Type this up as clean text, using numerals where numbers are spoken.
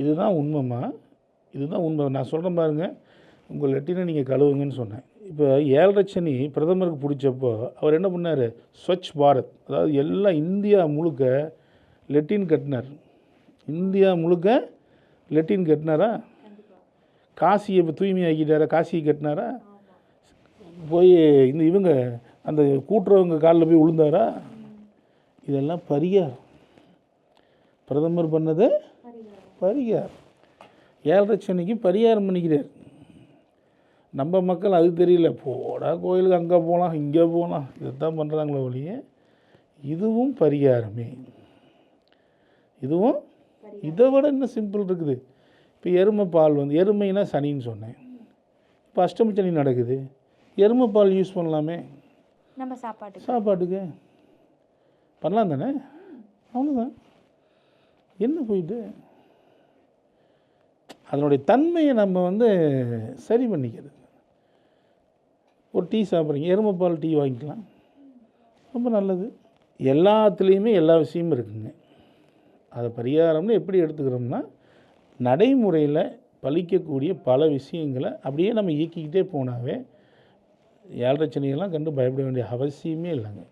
இதுதான் உண்மைம்மா, இதுதான் உண்மை. நான் சொல்கிறேன் பாருங்கள், உங்கள் லெட்டினை நீங்கள் கழுவுங்கன்னு சொன்னேன். இப்போ 7.5 சனி பிரதமருக்கு பிடிச்சப்போ அவர் என்ன பண்ணார்? ஸ்வச் பாரத், அதாவது எல்லாம் இந்தியா முழுக்க லெட்டின் கட்டினார். இந்தியா முழுக்க லெட்டின் கட்டினாரா? காசியை இப்போ தூய்மையாக்கிட்டாரா? காசியை கட்டினாரா? போய் இவங்க அந்த கூட்டுறவங்க காலில் போய் விழுந்தாரா? இதெல்லாம் பரிகாரம். பிரதமர் பண்ணது பரிகாரம். 7.5 சனிக்கு பரிகாரம் பண்ணிக்கிறார். நம்ம மக்கள் அது தெரியல, போடா கோயிலுக்கு அங்கே போகலாம் இங்கே போகலாம் இதைத்தான் பண்ணுறாங்களோ ஒழிய, இதுவும் பரிகாரமே. இதுவும் இதை விட இன்னும் சிம்பிள் இருக்குது. இப்போ எருமை பால் எருமைனா சனின்னு சொன்னேன். இப்போ அஷ்டமி சனி நடக்குது, எருமை பால் யூஸ் பண்ணலாமே நம்ம சாப்பாட்டுக்கு பண்ணலாம் தானே? அவ்வளோதான். என்ன போயிட்டு அதனுடைய தன்மையை நம்ம சரி பண்ணிக்கிறது. ஒரு டீ சாப்பிட்றீங்க, எருமைப்பால் டீ வாங்கிக்கலாம், ரொம்ப நல்லது. எல்லாத்துலேயுமே எல்லா விஷயமும் இருக்குங்க. அதை பரிகாரம்னு எப்படி எடுத்துக்கிறோம்னா, நடைமுறையில் பலிக்கக்கூடிய பல விஷயங்களை அப்படியே நம்ம இயக்கிக்கிட்டே போனாவே 7.5 சனியெல்லாம் கண்டு பயப்பட வேண்டிய அவசியமே இல்லைங்க.